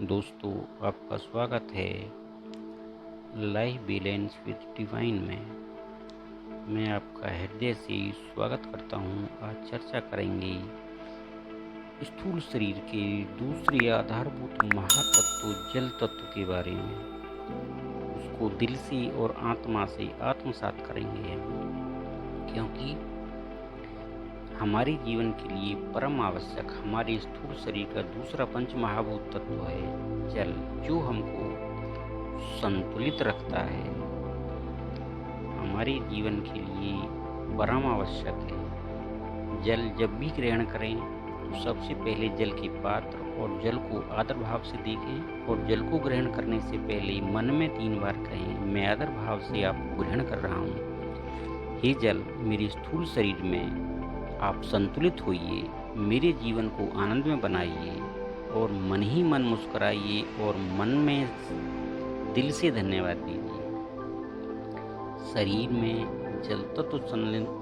दोस्तों, आपका स्वागत है लाइफ बैलेंस विद डिवाइन में। मैं आपका हृदय से स्वागत करता हूं। आज चर्चा करेंगे स्थूल शरीर के दूसरे आधारभूत महातत्व जल तत्व के बारे में। उसको दिल से और आत्मा से आत्मसात करेंगे हम, क्योंकि हमारे जीवन के लिए परम आवश्यक हमारे स्थूल शरीर का दूसरा पंच महाभूत तत्व है जल, जो हमको संतुलित रखता है। हमारे जीवन के लिए परम आवश्यक है। जल जब भी ग्रहण करें तो सबसे पहले जल के पात्र और जल को आदर भाव से देखें, और जल को ग्रहण करने से पहले मन में 3 बार कहें, मैं आदर भाव से आपको ग्रहण कर रहा हूँ। हे जल, मेरे स्थूल शरीर में आप संतुलित होइए, मेरे जीवन को आनंद में बनाइए और मन ही मन मुस्कुराइए और मन में दिल से धन्यवाद दीजिए। शरीर में जल तत्व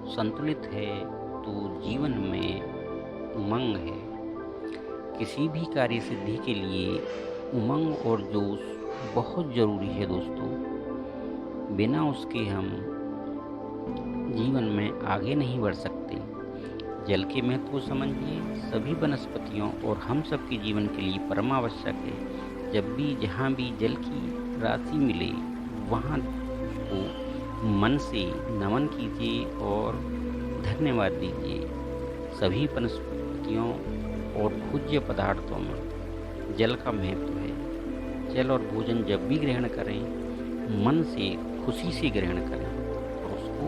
संतुलित है तो जीवन में उमंग है। किसी भी कार्य सिद्धि के लिए उमंग और जोश बहुत ज़रूरी है दोस्तों। बिना उसके हम जीवन में आगे नहीं बढ़ सकते। जल के महत्व को समझिए। सभी वनस्पतियों और हम सब के जीवन के लिए परम आवश्यक है। जब भी जहाँ भी जल की राशि मिले वहाँ उसको मन से नमन कीजिए और धन्यवाद दीजिए। सभी वनस्पतियों और भोज्य पदार्थों में जल का महत्व है। जल और भोजन जब भी ग्रहण करें मन से खुशी से ग्रहण करें और उसको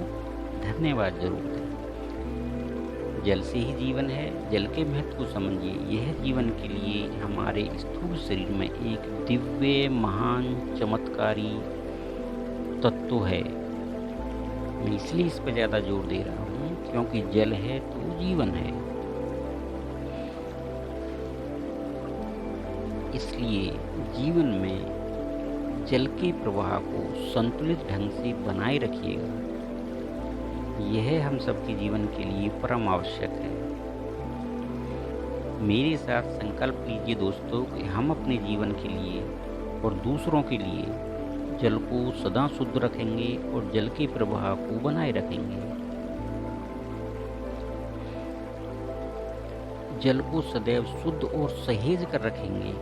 धन्यवाद जरूर दें। जल से ही जीवन है। जल के महत्व को समझिए। यह जीवन के लिए हमारे स्थूल शरीर में एक दिव्य महान चमत्कारी तत्व है। मैं इसलिए इस पर ज़्यादा जोर दे रहा हूँ क्योंकि जल है तो जीवन है। इसलिए जीवन में जल के प्रवाह को संतुलित ढंग से बनाए रखिएगा। यह हम सबके जीवन के लिए परम आवश्यक है। मेरे साथ संकल्प कीजिए दोस्तों कि हम अपने जीवन के लिए और दूसरों के लिए जल को सदा शुद्ध रखेंगे और जल के प्रवाह को बनाए रखेंगे। जल को सदैव शुद्ध और सहेज कर रखेंगे।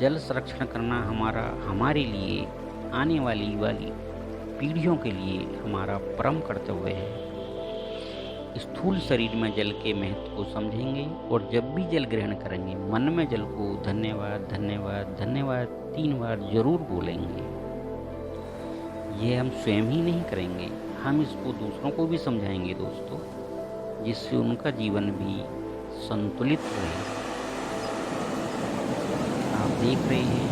जल संरक्षण करना हमारे लिए आने वाली पीढ़ियों के लिए हमारा परम कर्तव्य है। स्थूल शरीर में जल के महत्व को समझेंगे और जब भी जल ग्रहण करेंगे मन में जल को धन्यवाद धन्यवाद धन्यवाद 3 बार जरूर बोलेंगे। यह हम स्वयं ही नहीं करेंगे, हम इसको दूसरों को भी समझाएंगे दोस्तों, जिससे उनका जीवन भी संतुलित रहे। आप देख रहे हैं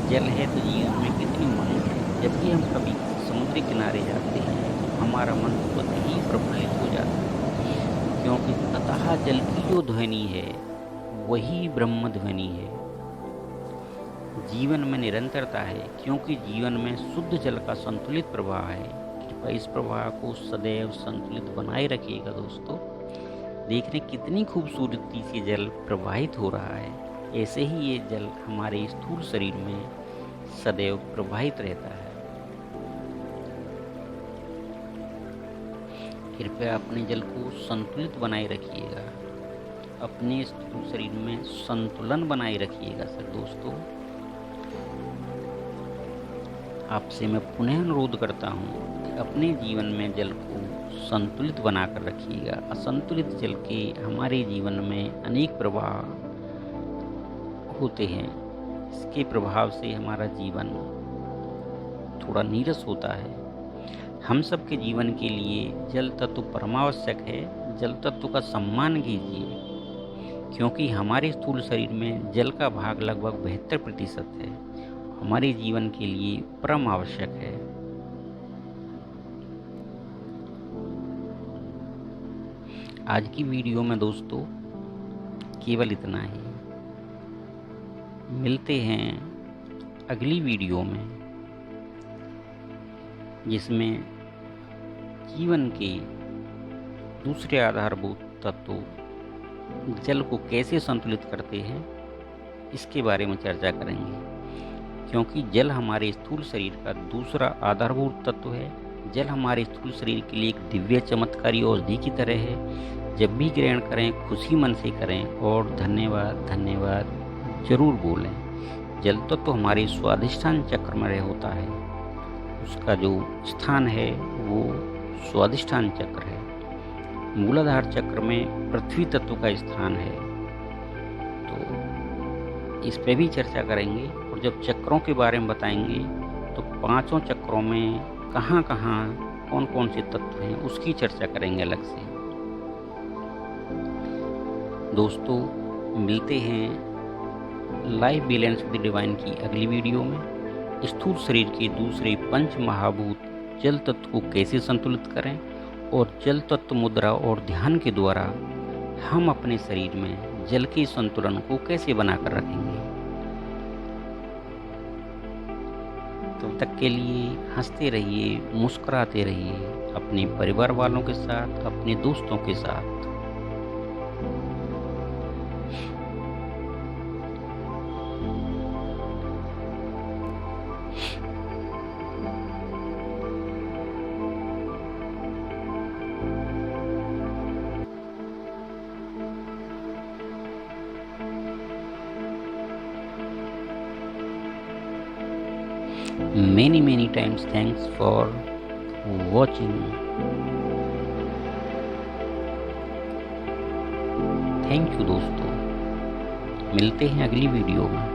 जल है तो जीवन में कितनी उमंग है। जब भी हम कभी समुद्र किनारे जाते हैं हमारा मन बहुत ही प्रफुल्लित हो जाता है, क्योंकि अतः जल की जो ध्वनि है वही ब्रह्म ध्वनि है। जीवन में निरंतरता है क्योंकि जीवन में शुद्ध जल का संतुलित प्रवाह है। कृपया इस प्रवाह को सदैव संतुलित बनाए रखिएगा दोस्तों। देख रहे कितनी खूबसूरती से जल प्रवाहित हो रहा है। ऐसे ही ये जल हमारे स्थूल शरीर में सदैव प्रवाहित रहता है। कृपया अपने जल को संतुलित बनाए रखिएगा। अपने स्थूल शरीर में संतुलन बनाए रखिएगा सर दोस्तों। आपसे मैं पुनः अनुरोध करता हूँ कि अपने जीवन में जल को संतुलित बनाकर रखिएगा। असंतुलित जल के हमारे जीवन में अनेक प्रभाव होते हैं। इसके प्रभाव से हमारा जीवन थोड़ा नीरस होता है। हम सबके जीवन के लिए जल तत्व परमावश्यक है। जल तत्व का सम्मान कीजिए क्योंकि हमारे स्थूल शरीर में जल का भाग लगभग 72% है। हमारे जीवन के लिए परम आवश्यक है। आज की वीडियो में दोस्तों केवल इतना ही। मिलते हैं अगली वीडियो में, जिसमें जीवन के दूसरे आधारभूत तत्व जल को कैसे संतुलित करते हैं इसके बारे में चर्चा करेंगे। क्योंकि जल हमारे स्थूल शरीर का दूसरा आधारभूत तत्व है। जल हमारे स्थूल शरीर के लिए एक दिव्य चमत्कारी औषधि की तरह है। जब भी ग्रहण करें खुशी मन से करें और धन्यवाद धन्यवाद जरूर बोलें। जल तत्व तो हमारे स्वादिष्ठान चक्र में होता है। उसका जो स्थान है वो स्वादिष्ठान चक्र है। मूलाधार चक्र में पृथ्वी तत्व का स्थान है। तो इस पे भी चर्चा करेंगे। और जब चक्रों के बारे में बताएंगे तो पांचों चक्रों में कहाँ कहाँ कौन कौन से तत्व हैं उसकी चर्चा करेंगे अलग से। दोस्तों मिलते हैं लाइफ बैलेंस विद डिवाइन की अगली वीडियो में। स्थूल शरीर के दूसरे पंच महाभूत जल तत्व को कैसे संतुलित करें और जल तत्व मुद्रा और ध्यान के द्वारा हम अपने शरीर में जल के संतुलन को कैसे बनाकर रखेंगे। तब तक के लिए हंसते रहिए, मुस्कुराते रहिए अपने परिवार वालों के साथ, अपने दोस्तों के साथ। many times thanks for watching. Thank you दोस्तों, मिलते हैं अगली वीडियो में।